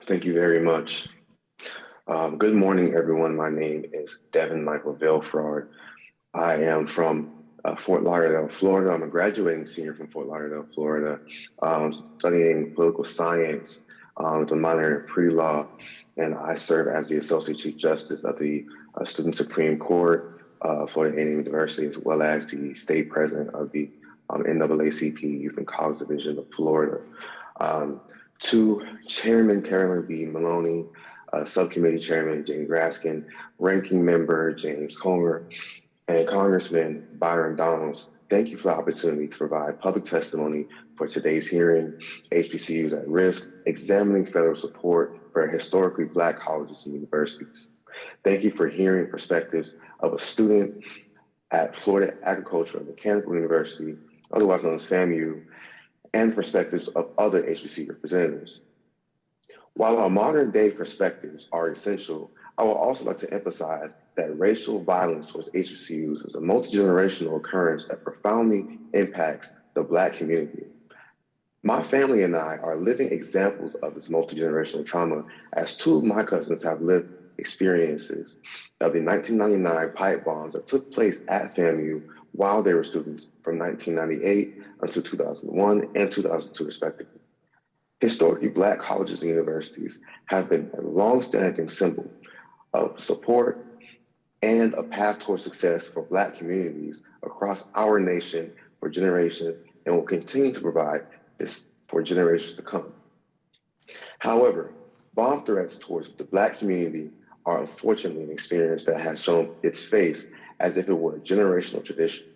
Thank you very much. Good morning, everyone. My name is Devan Michael Vilfrard. I am from Fort Lauderdale, Florida. I'm a graduating senior from Fort Lauderdale, Florida, studying political science with a minor in pre-law, and I serve as the Associate Chief Justice of the Student Supreme Court, Florida A&M University, as well as the State President of the NAACP Youth and College Division of Florida. To Chairman Carolyn B. Maloney, Subcommittee Chairman James Raskin, Ranking Member James Comer, and Congressman Byron Donalds, thank you for the opportunity to provide public testimony for today's hearing, HBCUs at Risk, examining federal support for historically Black colleges and universities. Thank you for hearing perspectives of a student at Florida Agricultural and Mechanical University, otherwise known as FAMU, and perspectives of other HBCU representatives. While our modern day perspectives are essential, I would also like to emphasize that racial violence towards HBCUs is a multi-generational occurrence that profoundly impacts the Black community. My family and I are living examples of this multi-generational trauma, as two of my cousins have lived experiences of the 1999 pipe bombs that took place at FAMU while they were students from 1998 until 2001 and 2002 respectively. Historically Black colleges and universities have been a long-standing symbol of support and a path towards success for Black communities across our nation for generations, and will continue to provide this for generations to come. However, bomb threats towards the Black community are unfortunately an experience that has shown its face as if it were a generational tradition.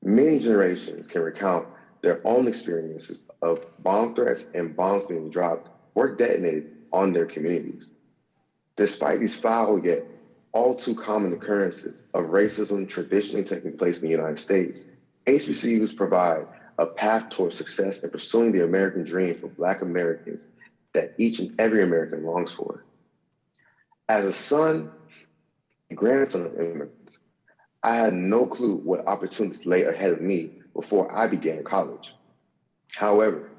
Many generations can recount their own experiences of bomb threats and bombs being dropped or detonated on their communities. Despite these foul yet all too common occurrences of racism traditionally taking place in the United States, HBCUs provide a path towards success in pursuing the American dream for Black Americans that each and every American longs for. As a son and grandson of immigrants, I had no clue what opportunities lay ahead of me before I began college. However,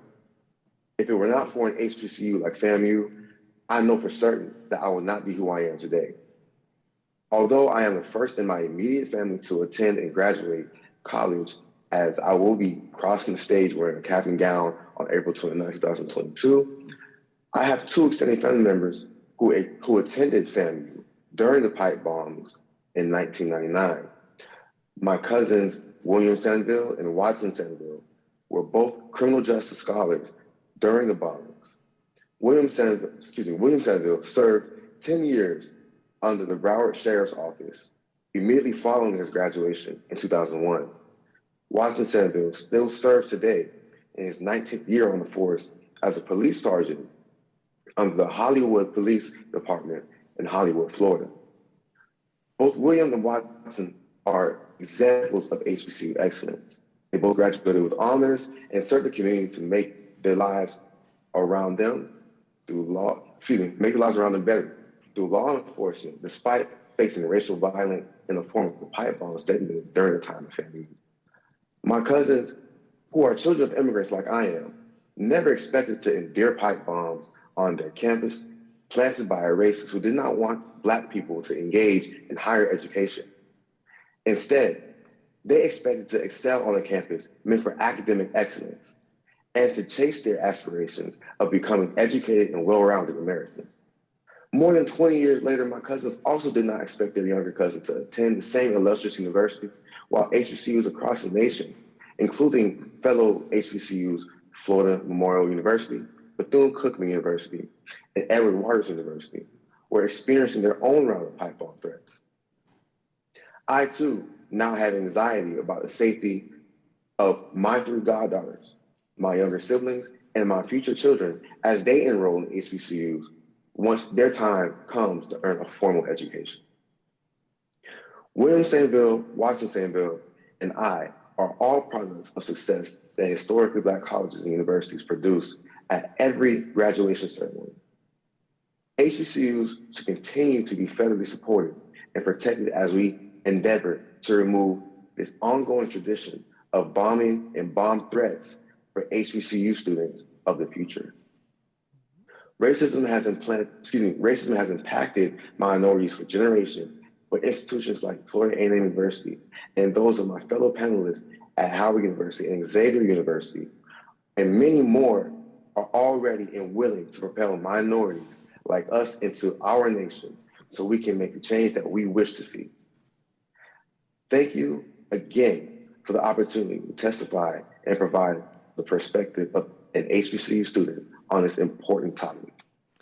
if it were not for an HBCU like FAMU, I know for certain that I would not be who I am today. Although I am the first in my immediate family to attend and graduate college, as I will be crossing the stage wearing a cap and gown on April 29, 2022, I have two extended family members who attended FAMU during the pipe bombs in 1999. My cousins, William Sanville and Watson Sanville, were both criminal justice scholars during the bombings. William Sanville served 10 years under the Broward Sheriff's Office immediately following his graduation in 2001. Watson Sanville still serves today in his 19th year on the force as a police sergeant under the Hollywood Police Department in Hollywood, Florida. Both William and Watson are examples of HBCU excellence. They both graduated with honors and served the community to make their lives around them make their lives around them better through law enforcement, despite facing racial violence in the form of pipe bombs detonated during the time of FAMU. My cousins, who are children of immigrants like I am, never expected to endure pipe bombs on their campus, planted by a racist who did not want Black people to engage in higher education. Instead, they expected to excel on a campus meant for academic excellence and to chase their aspirations of becoming educated and well-rounded Americans. More than 20 years later, my cousins also did not expect their younger cousin to attend the same illustrious university, while HBCUs across the nation, including fellow HBCUs, Florida Memorial University, Bethune-Cookman University, and Edward Waters University, were experiencing their own round of pipe bomb threats. I too now have anxiety about the safety of my three goddaughters, my younger siblings, and my future children as they enroll in HBCUs once their time comes to earn a formal education. William Sanville, Watson Sanville, and I are all products of success that historically Black colleges and universities produce at every graduation ceremony. HBCUs should continue to be federally supported and protected as we endeavor to remove this ongoing tradition of bombing and bomb threats for HBCU students of the future. Racism has impacted minorities for generations, but institutions like Florida A&M University and those of my fellow panelists at Howard University and Xavier University and many more are already and willing to propel minorities like us into our nation so we can make the change that we wish to see. Thank you again for the opportunity to testify and provide the perspective of an HBCU student on this important topic.